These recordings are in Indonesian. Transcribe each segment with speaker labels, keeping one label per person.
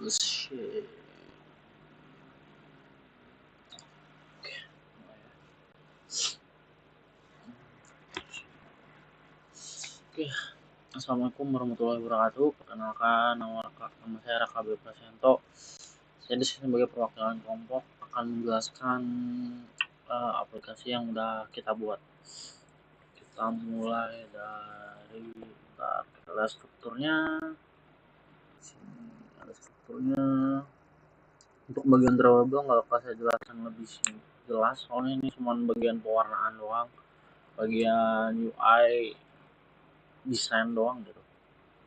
Speaker 1: Shit. Oke, assalamualaikum warahmatullahi wabarakatuh. Perkenalkan, nama saya Raka B. Prasento. Saya di sini sebagai perwakilan kelompok akan menjelaskan aplikasi yang udah kita buat. Kita mulai dari kita lihat strukturnya. Sini ada strukturnya. Untuk bagian drawable nggak bakal saya jelaskan lebih jelas, soalnya ini cuma bagian pewarnaan doang, bagian UI desain doang gitu,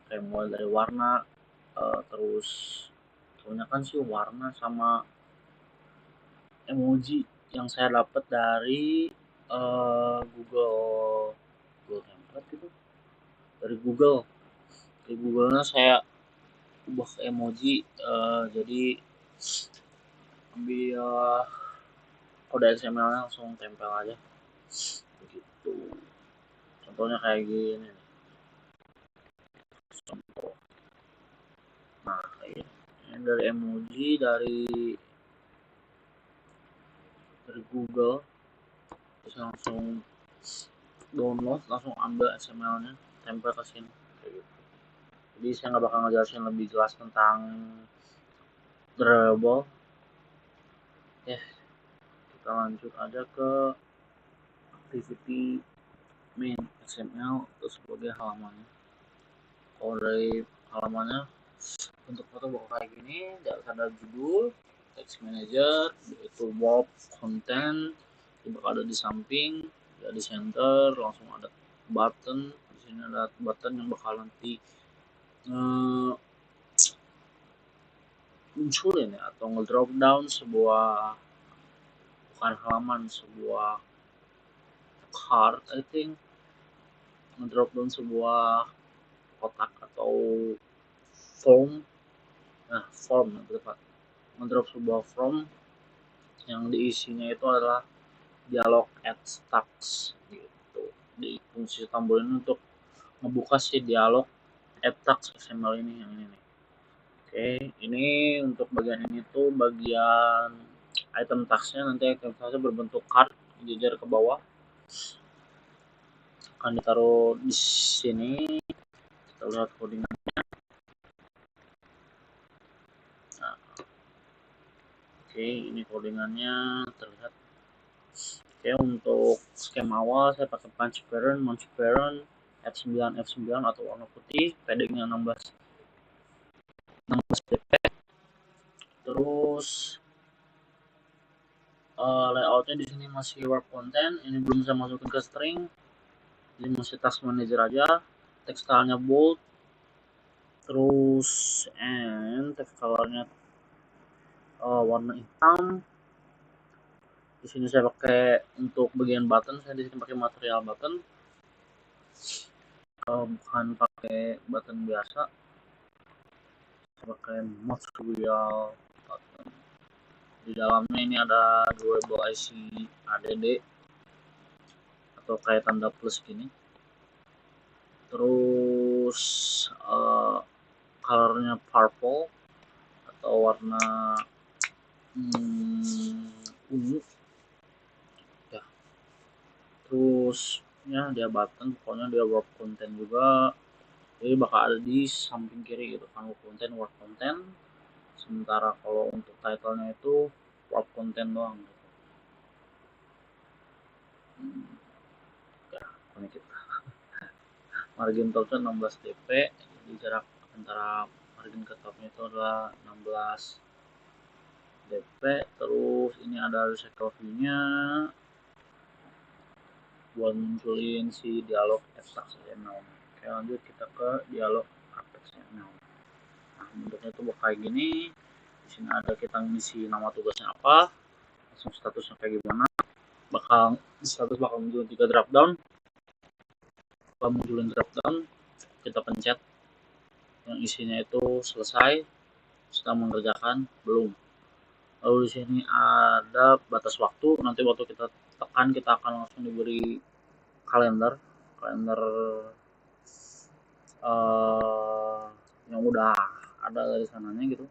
Speaker 1: kayak mulai dari warna, terus kebanyakan sih warna sama emoji yang saya dapat dari Google Template gitu, dari Google-nya saya ubah ke emoji. Jadi ambil kode XML-nya langsung tempel aja begitu. Contohnya kayak gini nih. Contoh. Nah, ini dari emoji dari Google, terus langsung download, langsung ambil XML-nya, tempel ke sini kayak gitu. Jadi saya nggak bakal ngejelasin lebih jelas tentang drawable. Ya, kita lanjut aja ke activity main XML terus sebagai halamannya. Kalau dari halamannya untuk foto bakal kayak gini, ada judul, text manager, yaitu warp content, bakal ada di samping, ada di center, langsung ada button. Di sini ada button yang bakal nanti munculin ya, atau ngedrop down sebuah, bukan halaman, sebuah card, I think, ngedrop down sebuah kotak atau form. Nah, form yang tepat, ngedrop sebuah form yang diisinya itu adalah dialog add text gitu. Di fungsi tombol ini untuk ngebuka si dialog add text XML ini, yang ini nih. Oke, ini untuk bagian ini tuh bagian item tagsnya. Nanti item tagsnya berbentuk card, jejer ke bawah, akan ditaruh di sini. Kita lihat codingannya. Nah, oke, ini codingannya terlihat. Oke, untuk skema awal saya pakai punch parent F9 atau warna putih, paddingnya 16 dp. Terus layoutnya di sini masih warp content, ini belum saya masukin ke string, ini masih task manager aja. Text stylenya bold, terus text colornya warna hitam. Di sini saya pakai untuk bagian button, saya di sini pakai material button, bukan pakai button biasa, saya pakai material button. Di dalamnya ini ada drawable IC ADD atau kayak tanda plus gini. Terus colornya purple atau warna ungu ya. Terus ya dia button, pokoknya dia warp content juga, jadi bakal ada di samping kiri gitu kan, warp content. Sementara kalau untuk title-nya itu warp content doang gitu. Ya, ini kita margin topnya 16 dp, jadi jarak antara margin ke topnya itu adalah 16 dp. Terus ini ada recycle view-nya buat munculin si dialog text XML. Oke, lanjut kita ke dialog XML. Nah, bentuknya itu kayak gini. Di sini ada kita ngisi nama tugasnya apa, langsung statusnya kayak gimana. Status bakal munculin 3 drop down. Kalau munculin drop down, kita pencet yang isinya itu selesai, sedang mengerjakan, belum. Lalu di sini ada batas waktu, nanti waktu kita tekan kita akan langsung diberi kalender yang udah ada dari sananya gitu.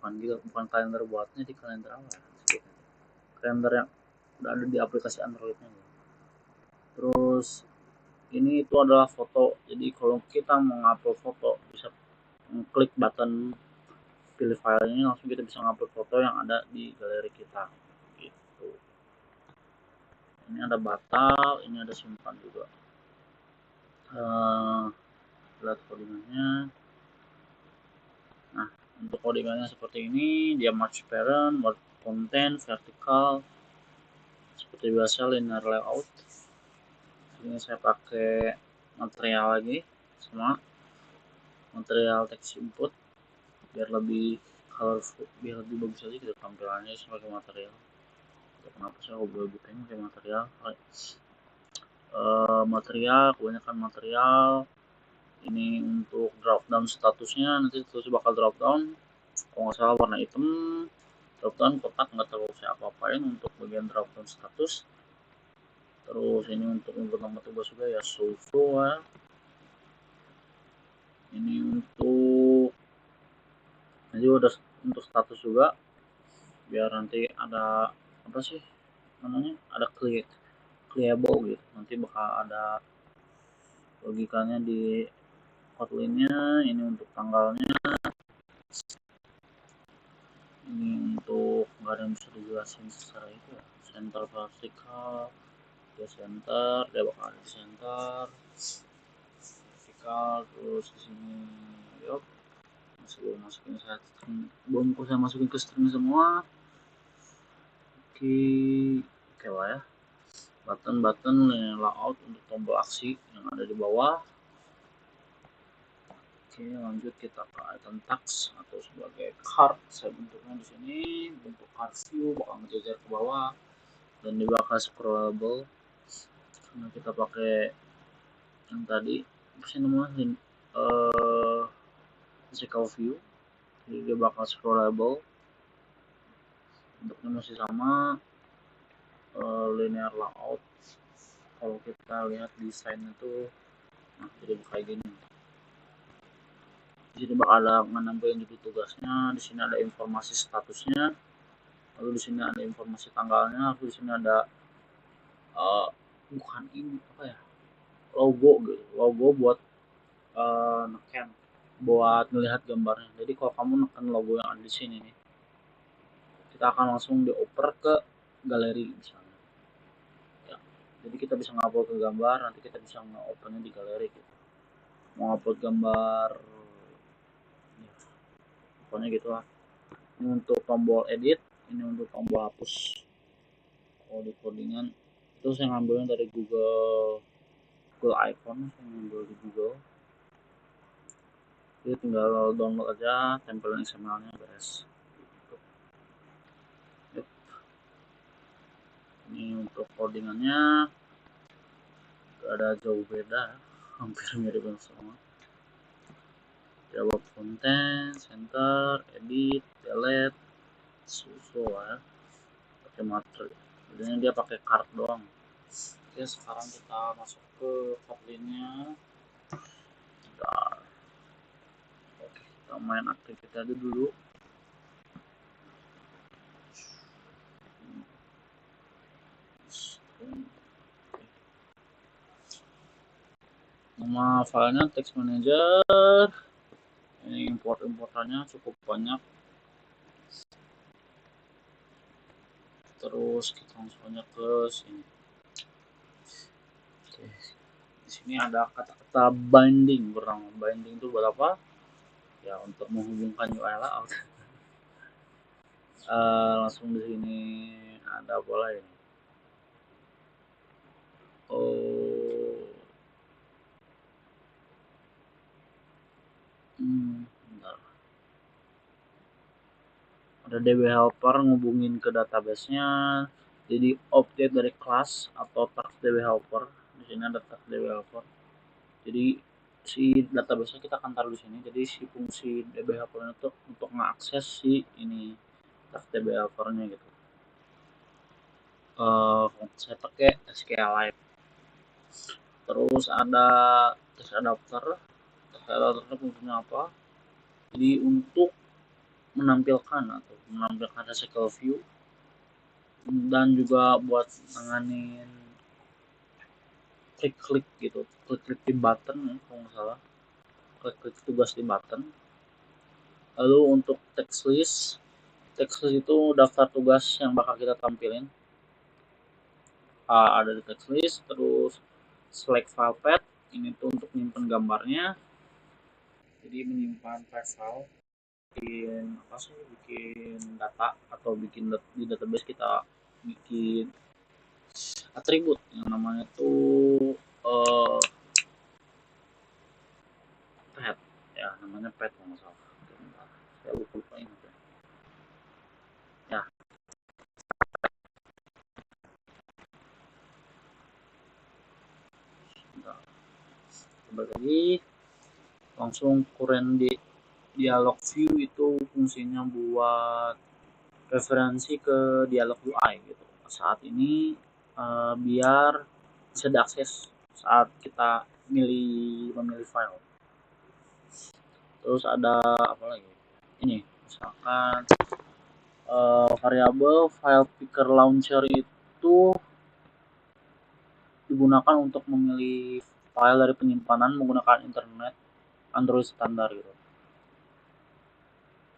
Speaker 1: bukan kalender buatnya di kalender apa ya, kalender yang udah ada di aplikasi Androidnya gitu. Terus ini itu adalah foto, jadi kalau kita mau ngupload foto bisa klik button pilih file ini, langsung kita bisa ngupload foto yang ada di galeri kita gitu. Ini ada batal, ini ada simpan juga. Lihat codingannya. Nah, untuk codingannya seperti ini, dia match parent, word content, vertical, seperti biasa linear layout. Ini saya pakai material lagi sama material text input biar lebih colorful, biar lebih bagus aja gitu tampilannya sebagai material. Kenapa saya lebih pengen pakai material? Material, kebanyakan material ini untuk drop down statusnya, nanti terus bakal drop down kalau nggak salah warna hitam, drop down kotak, nggak tahu saya apa-apain untuk bagian drop down status. Terus ini untuk input nomor tugas juga ya, show ya. Ini untuk nanti udah untuk status juga biar nanti ada apa sih namanya, ada clearable gitu, nanti bakal ada logikanya di Kotlin-nya. Ini untuk tanggalnya, ini untuk nggak ada yang bisa dijelasin secara itu ya, center vertikal dia center, dia bakal ada di center vertikal. Terus di sini yuk masukin saya belum saya masukin ke string semua. Oke lah ya, button layout untuk tombol aksi yang ada di bawah. Oke, lanjut kita ke item tags atau sebagai card. Saya bentuknya di sini bentuk card view, bakal ngejajar ke bawah dan dia bakal scrollable karena kita pakai yang tadi apa namanya, physical view, jadi dia bakal scrollable. Bentuknya masih sama, linear layout. Kalau kita lihat desain itu, nah jadi kayak gini. Di sini bakal ada menampilkan juga tugasnya, di sini ada informasi statusnya, lalu di sini ada informasi tanggalnya, lalu di sini ada bukan ini apa ya, logo gitu, logo buat neken, buat melihat gambarnya. Jadi kalau kamu neken logo yang ada di sini nih, kita akan langsung dioper ke galeri misalnya ya. Jadi kita bisa ngupload ke gambar, nanti kita bisa nge-opennya di galeri gitu. Mau upload gambar ya, pokoknya gitu lah. Ini untuk tombol edit, ini untuk tombol hapus. Kalau di codingan itu saya ngambilnya dari Google Icon, saya ngambil di Google. Jadi tinggal download aja, tempelin XML-nya beres. Yuk. Ini untuk codingannya gak ada jauh beda, hampir mirip semua. Jawab content, center, edit, delete, susu ya, pakai materi. Jadinya dia pakai card doang. Oke, sekarang kita masuk ke Kotlin-nya. Oke, kita main aktivitas aja dulu. Nama filenya text manager. Ini importannya cukup banyak. Terus kita langsung aja ke sini. Oke. Di sini ada kata-kata binding. Pertama, binding itu buat apa? Ya, untuk menghubungkan UI layout. Langsung di sini ada bola ini. Bentar. Ada DB helper ngubungin ke database-nya. Jadi objek dari kelas atau task DB helper. Di sini ada task DB helper. Jadi si database-nya kita akan taruh di sini. Jadi si fungsi DB helper itu untuk mengakses si ini task DB helper-nya gitu. Saya pakai SQLite. Terus ada test adapter. Test adapter fungsinya apa? Jadi untuk menampilkan recycle view, dan juga buat nanganin klik-klik gitu, klik-klik di button ya, kalau nggak salah, klik-klik tugas di button. Lalu untuk text list itu daftar tugas yang bakal kita tampilin. Ada di text list. Terus select file path, ini tuh untuk menyimpan gambarnya, jadi menyimpan file, bikin apa sih, bikin data atau bikin di database kita bikin atribut yang namanya tuh pet ya, namanya pet kalau nggak salah. Saya lupa ini ya. Kembali lagi, langsung current di dialog view itu fungsinya buat referensi ke dialog UI gitu saat ini, biar bisa diakses saat kita memilih file. Terus ada apa lagi ini, misalkan variabel file picker launcher itu digunakan untuk memilih file dari penyimpanan menggunakan internet Android standar gitu.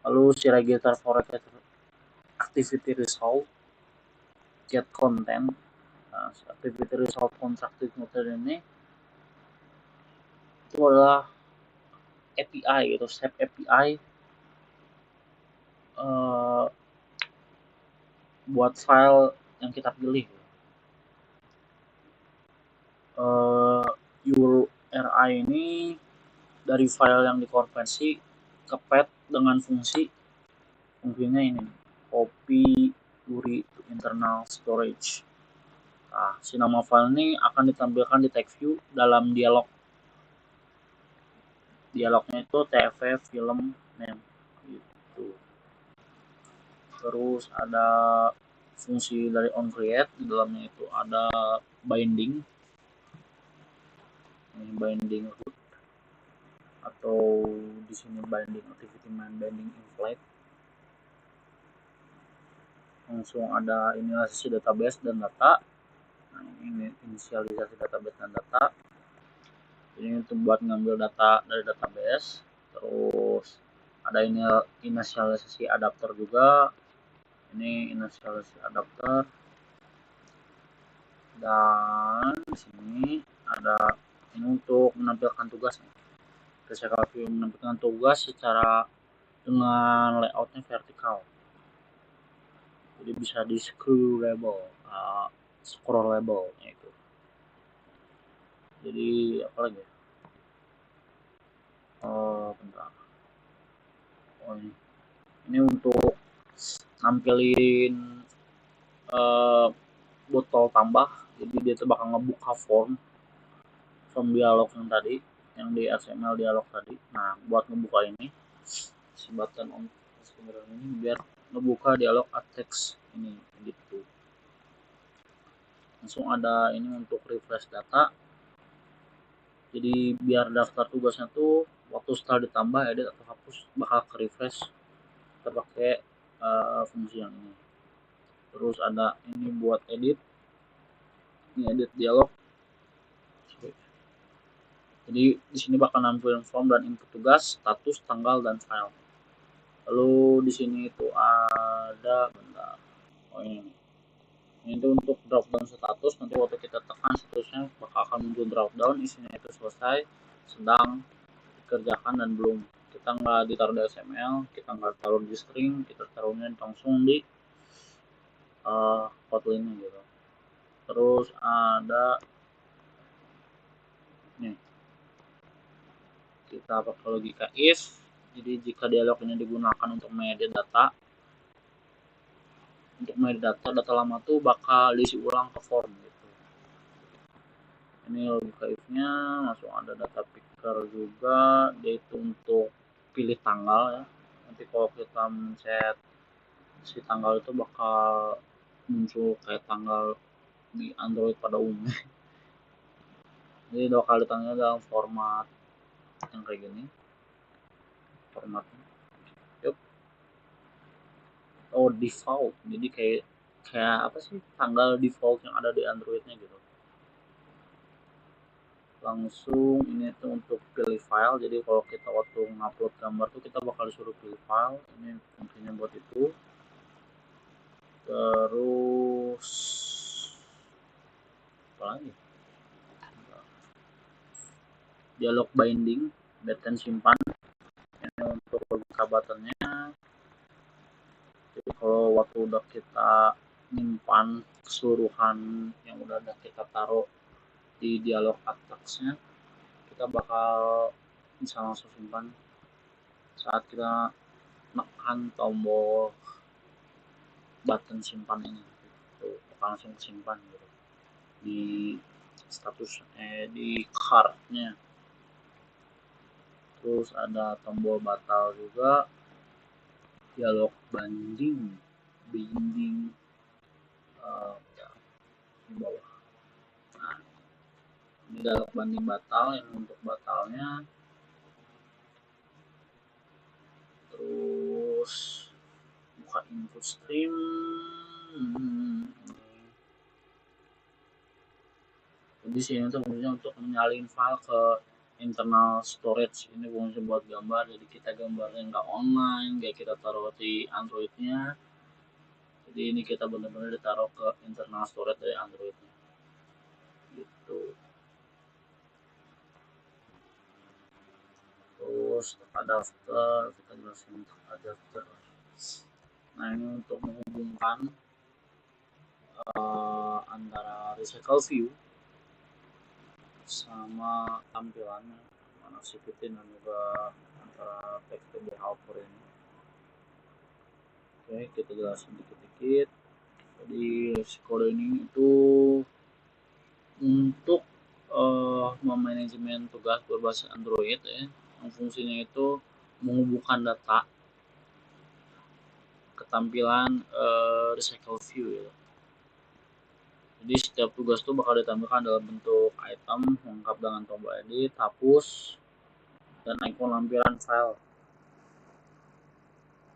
Speaker 1: Lalu si register for activity result, get content. Nah, activity result constructed method ini itu adalah API gitu, SAP API buat file yang kita pilih. URI ini dari file yang dikonversi ke path dengan fungsinya ini, copy URI to internal storage. Nah, si nama file ini akan ditampilkan di text view dalam dialog. Dialognya itu tf film name gitu. Terus ada fungsi dari onCreate, di dalamnya itu ada binding, ini binding root, atau di sini binding activity main binding inflight. Langsung ada inisialisasi database dan data. Nah, ini inisialisasi database dan data. Ini untuk buat ngambil data dari database. Terus ada ini inisialisasi adapter juga. Ini inisialisasi adapter. Dan di sini ada ini untuk menampilkan tugas. Recycle view menampilkan tugas secara dengan layoutnya vertikal. Jadi bisa di scrollable itu. Jadi apa lagi? Bentar. Ini untuk nampilin botol tambah. Jadi dia tuh bakal ngebuka form dialog yang tadi, yang di XML dialog tadi. Nah, buat ngebuka ini, si button on ini biar ngebuka dialog text ini gitu. Langsung ada ini untuk refresh data. Jadi biar daftar tugasnya tuh waktu setelah ditambah edit atau hapus bakal ke refresh kita pakai fungsi yang ini. Terus ada ini buat edit, ini edit dialog. Jadi di sini bakal nampilin form dan input tugas, status, tanggal, dan file. Lalu di sini itu ada bentar. Ini itu untuk drop down status. Nanti waktu kita tekan statusnya bakal akan muncul drop down, isinya itu selesai, sedang, dikerjakan, dan belum. Kita nggak ditaruh di XML, kita nggak taruh di string, kita taruhnya langsung di Kotlin gitu. Terus ada nih, kita pakai logika if. Jadi jika dialog ini digunakan untuk mengedit data, data lama tuh bakal diisi ulang ke form gitu. Ini logika if-nya. Langsung ada data picker juga, yaitu untuk pilih tanggal ya. Nanti kalau kita mencet si tanggal itu bakal muncul kayak tanggal di Android pada umumnya. Jadi bakal ditanya dalam format yang kayak gini formatnya. Yuk, oh default, jadi kayak kayak apa sih, tanggal default yang ada di Androidnya gitu. Langsung ini tuh untuk pilih file, jadi kalau kita waktu ngupload gambar tuh kita bakal disuruh pilih file, ini fungsinya buat itu. Terus apa lagi, dialog binding, button simpan, ini untuk buka buttonnya. Jadi kalau waktu udah kita nyimpan keseluruhan yang udah kita taruh di dialog atasnya, kita bakal bisa langsung simpan saat kita menekan tombol button simpan ini, itu bakal langsung simpan gitu di status di cardnya. Terus ada tombol batal juga, dialog binding ya, di bawah. Nah, ini dialog banding batal, yang untuk batalnya. Terus buka input stream. Jadi sini itu fungsinya untuk menyalin file ke internal storage. Ini fungsi buat gambar, jadi kita gambarnya nggak online, kayak kita taruh di Androidnya. Jadi ini kita benar-benar ditaruh ke internal storage dari Androidnya. Gitu. Terus adapter, kita jelasin untuk adapter. Nah ini untuk menghubungkan antara recycle view sama tampilannya, mana sipitin dan juga antara text to output ini. Oke, kita jelasin dikit-dikit. Jadi kode ini itu untuk memanajemen tugas berbasis Android ya, yang fungsinya itu menghubungkan data ketampilan recycle view ya. Jadi setiap tugas itu bakal ditampilkan dalam bentuk item lengkap dengan tombol edit, hapus, dan ikon lampiran file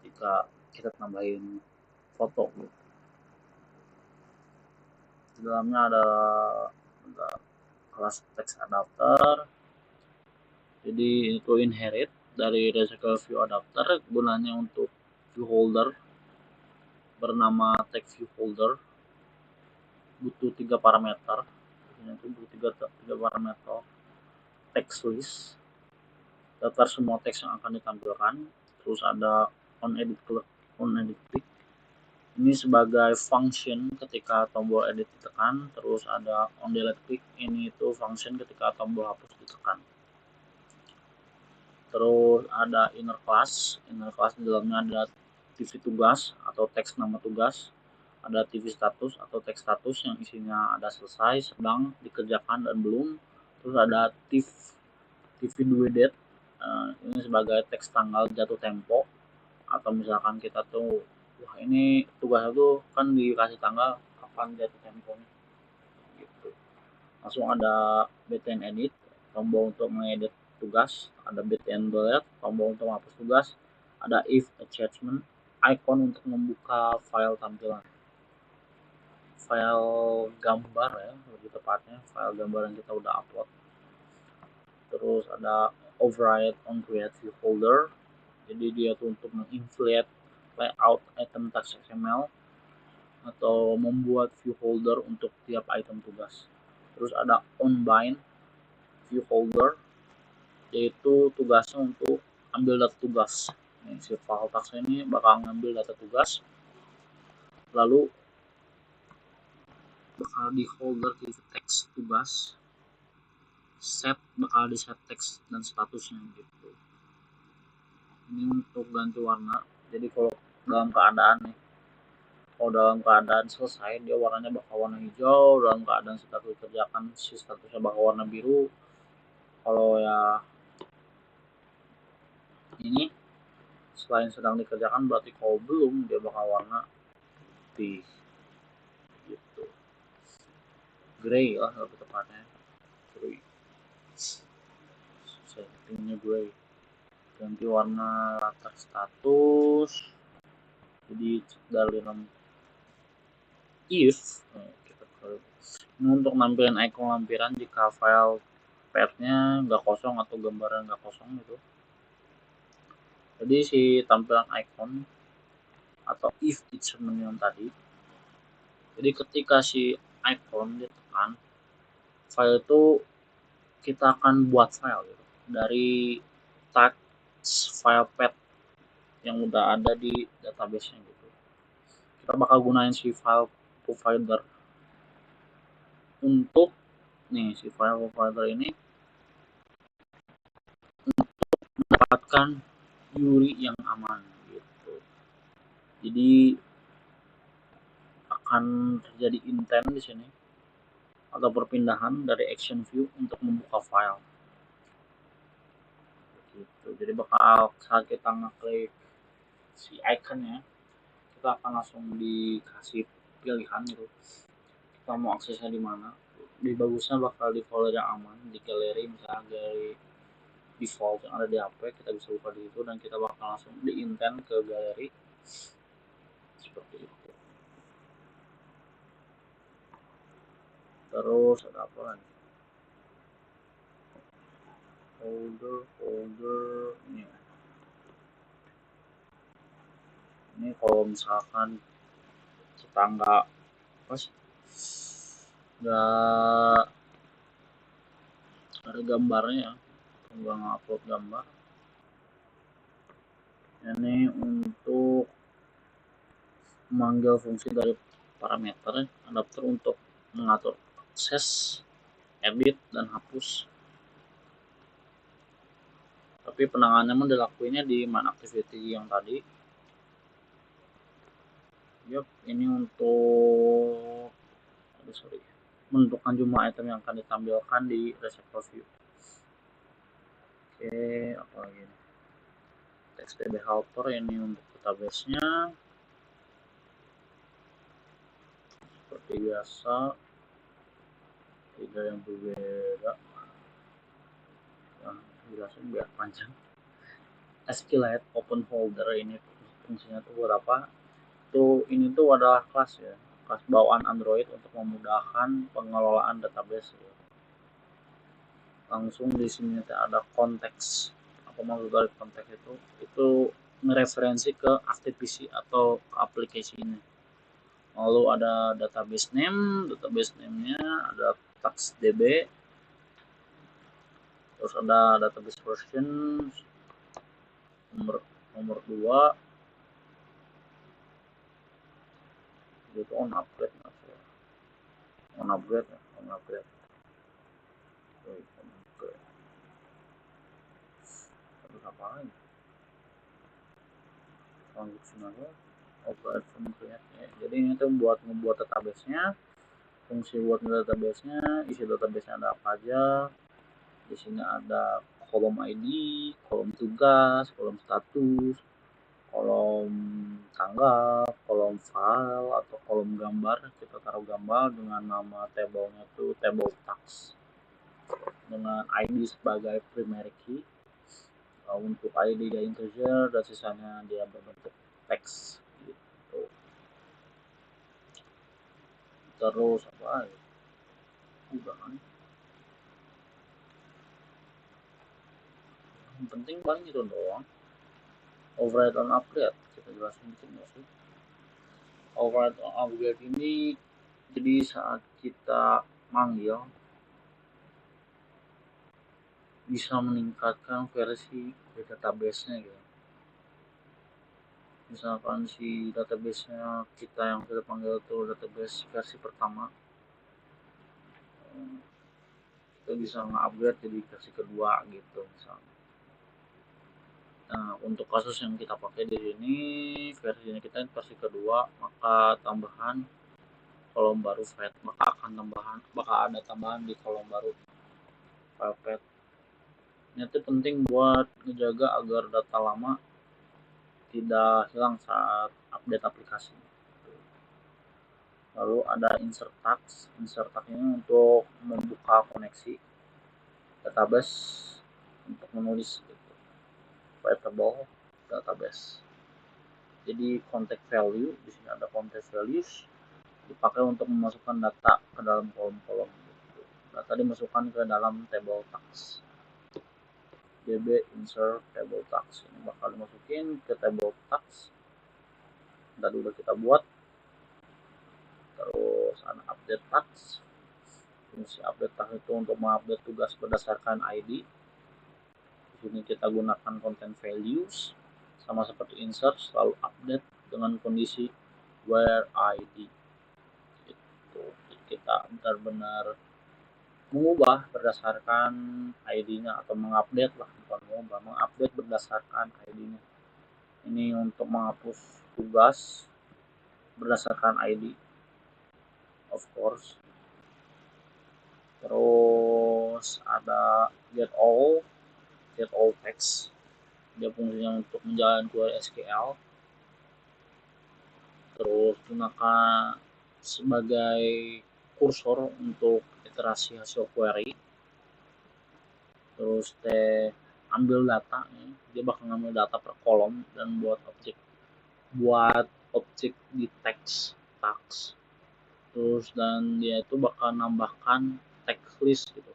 Speaker 1: jika kita tambahin foto gitu. Di dalamnya ada kelas text adapter, jadi itu inherit dari recycle view adapter, gunanya untuk view holder bernama text view holder, butuh 3 parameter, itu butuh 3 parameter. Text list, daftar semua teks yang akan ditampilkan. Terus ada on edit click, ini sebagai function ketika tombol edit ditekan. Terus ada on delete click, ini itu function ketika tombol hapus ditekan. Terus ada inner class di dalamnya ada TV tugas atau teks nama tugas, ada TV status atau teks status yang isinya ada selesai, sedang, dikerjakan, dan belum. Terus ada TV due date, ini sebagai teks tanggal jatuh tempo, atau misalkan kita tuh wah ini tugasnya tuh kan dikasih tanggal kapan jatuh temponya gitu. Langsung ada btn edit, tombol untuk mengedit tugas, ada btn delete, tombol untuk menghapus tugas, ada if attachment, icon untuk membuka file tampilan, file gambar ya lebih tepatnya, file gambar yang kita udah upload. Terus ada override on create view folder, jadi dia tuh untuk menginflate layout item text XML atau membuat view folder untuk tiap item tugas. Terus ada on bind view folder, yaitu tugasnya untuk ambil data tugas. Nih, si file text ini bakal ngambil data tugas, lalu bakal di folder di teks tugas, set bakal di set teks dan statusnya gitu. Ini untuk ganti warna, jadi kalau dalam keadaan nih, kalau dalam keadaan selesai dia warnanya bakal warna hijau, dalam keadaan sedang dikerjakan si statusnya bakal warna biru. Kalau ya ini selain sedang dikerjakan berarti kalau belum dia bakal warna putih gitu, grey lah lebih tepatnya, grey, settingnya grey. Ganti warna latar status, Jadi dari if ini untuk nampilin icon lampiran jika file path-nya nggak kosong atau gambaran nggak kosong gitu. Jadi si tampilan icon atau if statement yang tadi, jadi ketika si icon ditekan, file itu kita akan buat file gitu, dari text file path yang udah ada di database-nya gitu. Kita bakal gunain si file provider untuk si file provider ini mendapatkan URI yang aman gitu. Jadi akan terjadi intent di sini atau perpindahan dari action view untuk membuka file gitu. Jadi bakal saat kita ngeklik si iconnya, kita akan langsung dikasih pilihan gitu, kita mau aksesnya di mana. Di bagusnya bakal di folder yang aman, di galeri, misalnya galeri default yang ada di HP, kita bisa buka di situ dan kita bakal langsung di intent ke galeri seperti itu. Terus ada apa lagi? Folder ini kalau misalkan kita nggak ada gambarnya, nggak ngupload gambar, ini untuk memanggil fungsi dari parameter adapter untuk mengatur akses, edit, dan hapus. Tapi penanganannya dilakuinnya di main activity yang tadi. Ini untuk menentukan jumlah item yang akan ditampilkan di receptor view. Oke, apa lagi nih? TextDB helper ini untuk database-nya. Seperti biasa, tidak yang berbeda. Yang jelasin biar panjang. SQLite open folder ini fungsinya tuh buat apa? Ini tuh adalah kelas ya, kelas bawaan Android untuk memudahkan pengelolaan database ya. Langsung di sini ada konteks. Apa maksud dari konteks itu mereferensi ke Active PC atau ke aplikasi ini. Lalu ada database name-nya ada TaxDB, terus ada database version nomor 2 itu on upgrade. Terus apa lagi? Jadi ini tuh buat membuat database-nya, fungsi buat database-nya, isi database-nya ada apa aja. Di sini ada kolom ID, kolom tugas, kolom status, kolom tanggal, kolom file atau kolom gambar. Kita taruh gambar dengan nama table-nya itu table tax dengan ID sebagai primary key. Untuk ID dia integer dan sisanya dia berbentuk teks gitu. Terus apa ya? Udah kan? Yang penting paling itu doang. Override on upgrade kita jelasin dikit nggak sih? Override on upgrade ini jadi saat kita manggil bisa meningkatkan versi database-nya gitu. Misalkan si database-nya kita yang kita panggil itu database versi pertama, kita bisa nge-upgrade jadi versi kedua gitu misalnya. Nah, untuk kasus yang kita pakai di sini versinya kita versi kedua, maka tambahan kolom baru file, bakal ada tambahan di kolom baru file path. Ini tuh penting buat ngejaga agar data lama tidak hilang saat update aplikasi. Lalu ada insert tags ini untuk membuka koneksi database untuk menulis gitu, table database. Jadi contact value, di sini ada contact values, dipakai untuk memasukkan data ke dalam kolom-kolom. Data dimasukkan ke dalam table tax. db insert table tax, ini bakal dimasukin ke table tax. Tadi udah kita buat. Terus ada update tax. Fungsi update tax itu untuk mengupdate tugas berdasarkan ID. Di sini kita gunakan content values, sama seperti insert, selalu update dengan kondisi where ID. Itu kita benar-benar mengubah berdasarkan ID-nya, atau mengupdate lah, bukan mengubah, mengupdate berdasarkan ID-nya. Ini untuk menghapus tugas berdasarkan ID, of course. Terus ada get all text, dia fungsinya untuk menjalankan query SQL. Terus gunakan sebagai kursor untuk iterasi hasil query. Terus ambil data nih, dia bakal ngambil data per kolom dan buat objek di text tax. Terus dan dia itu bakal nambahkan text list gitu,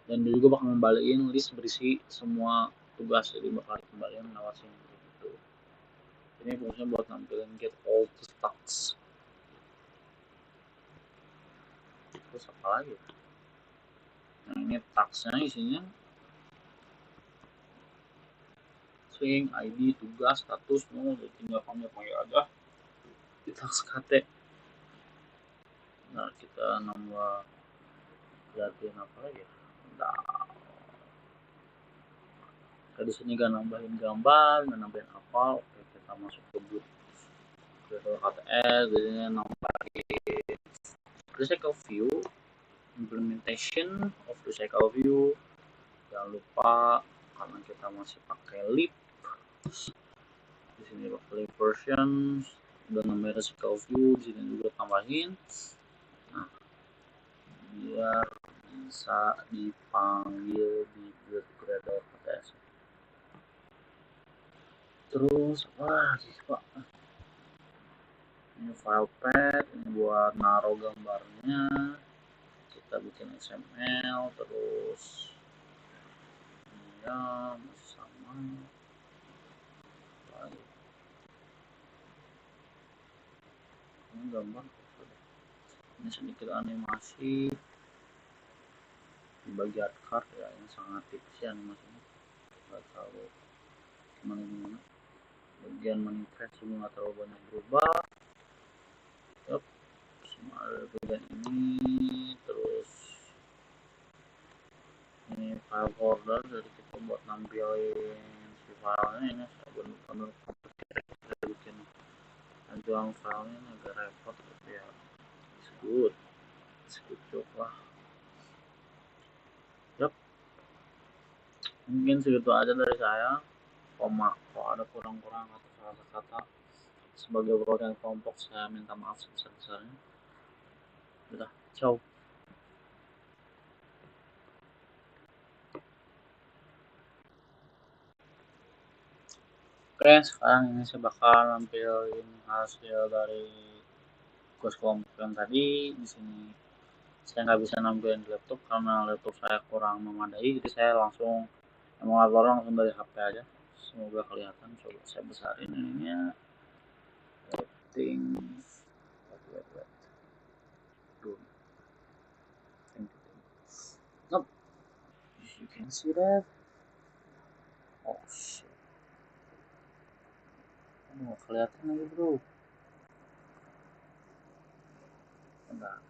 Speaker 1: dan dia juga bakal ngembaliin list berisi semua tugas, jadi bakal kembaliin lewat sini gitu. Ini fungsinya buat nampilin get all tax. Terus apa lagi? Nah, ini taxnya isinya string, ID, tugas, status, jadi tinggal panggil aja di tax KT. Nah, kita nambah latihan apa lagi? Nah, di sini gak nambahin gambar, gak nambahin apa. Oke, kita masuk ke boot KTS, jadinya nambahin recycle view, implementation of recycle view. Jangan lupa karena kita masih pakai lib, di sini pakai lib version, udah nambahin recycle view, di sini juga tambahin. Nah, biar bisa dipanggil di build Gradle KTS. Terus Pak, ini file path, ini buat naruh gambarnya. Kita bikin XML, terus ini ya masih sama. Ini gambar, ini sedikit animasi di bagian card ya, ini sangat tipis ya animasinya, nggak terlalu gimana. Bagian manifest juga nggak terlalu banyak berubah. Yup, semua ada bagian ini. Terus ini file folder, jadi kita buat nampilin si filenya ini saya benar-benar kita bikin ajuang filenya ini agak repot, tapi ya it's good job lah. Yup, mungkin segitu aja dari saya. Kalau ada kurang-kurang atau salah kata sebagai perwakilan kelompok, saya minta maaf sebesar-besarnya. Udah, ciao. Oke, sekarang ini saya bakal nampilin hasil dari tugas kelompok yang tadi. Di sini saya nggak bisa nampilin di laptop karena laptop saya kurang memadai, jadi saya langsung langsung dari HP aja. Semoga kelihatan. Coba saya besarin ininya. Rating. Nope. You can see that. Oh shit. Nggak kelihatan lagi bro. Bentar.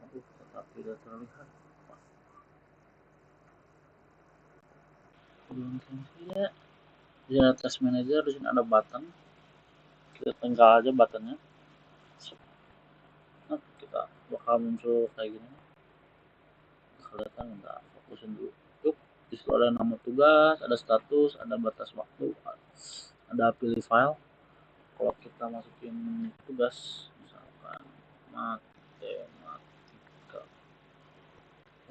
Speaker 1: Aduh, tetap tidak terlihat. Belum tidak. Di atas manager di sini ada button. Kita tinggal aja buttonnya. Nah, kita bakal muncul kayak gini. Kelihatan nggak? Fokusin dulu. Yuk, di situ ada nama tugas, ada status, ada batas waktu, ada pilih file. Kalau kita masukin tugas, misalkan matematika,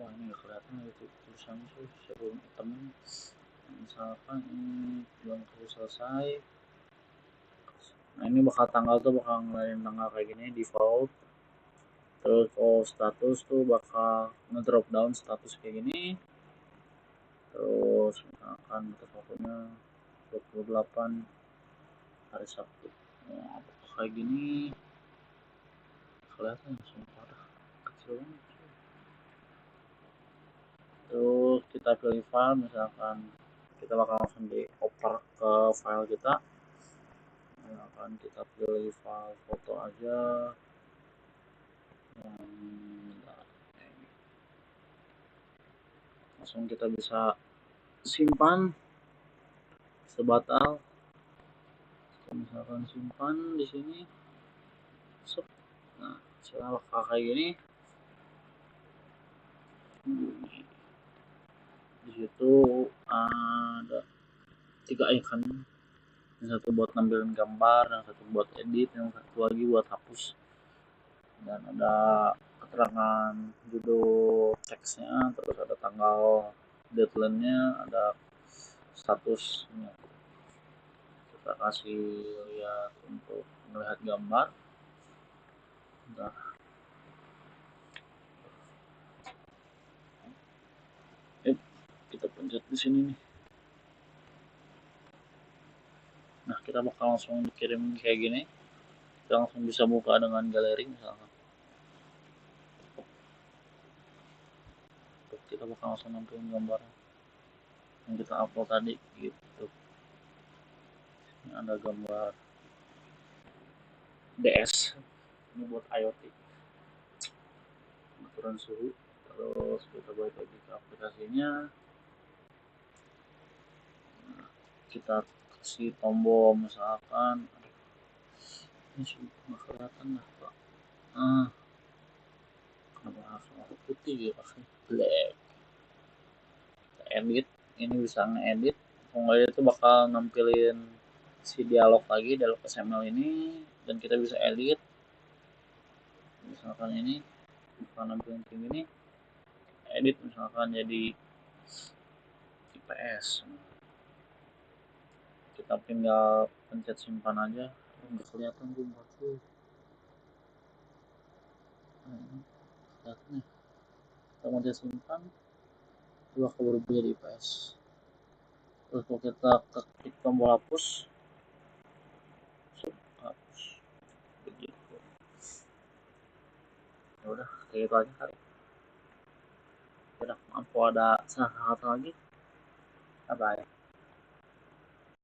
Speaker 1: Wah, ini nggak kelihatan gitu tulisannya sih, saya belum temen. Misalkan ini belum selesai. Nah, ini bakal tanggal tuh bakal ngelain tanggal kayak gini default. Terus status tuh bakal ngedrop down status kayak gini. Terus misalkan batas waktunya 28 hari Sabtu. Nah, kayak gini kelihatan sumpah dah kecil banget. Terus kita pilih file, misalkan kita bakal langsung dioper ke file kita. Misalkan kita pilih file foto aja. Langsung kita bisa simpan sebatal. Misalkan simpan di sini. Nah, setelah kayak gini, di situ ada 3 icon, yang satu buat nampilin gambar, yang satu buat edit, yang satu lagi buat hapus, dan ada keterangan judul teksnya, terus ada tanggal deadline-nya, ada statusnya. Kita kasih lihat untuk melihat gambar. Nah, kita pencet di sini nih. Nah, kita bakal langsung dikirim kayak gini. Kita langsung bisa buka dengan galeri misalkan. Kita bakal langsung nampilin gambar yang kita upload tadi gitu. Ini ada gambar DS, ini buat IoT, aturan suhu. Terus kita balik lagi ke aplikasinya. Nah, kita kasih tombol misalkan, ini sudah nggak kelihatan lah pak. Kenapa harus warna putih ya, pakai black. Kita edit, ini bisa ngedit. Pokoknya itu bakal nampilin si dialog lagi, dialog XML ini, dan kita bisa edit. Misalkan ini bakal nampilin kayak gini, edit misalkan jadi IPS. Kita tinggal pencet simpan aja. Nggak kelihatan tuh tuh. Kelihatan ya. Kita pencet simpan, itu bakal berubah jadi IPS. Terus kalau kita klik tombol hapus, hapus begitu. Ya udah, kayak gitu aja kali. Udah, maaf kalau ada salah kata lagi. Bye bye.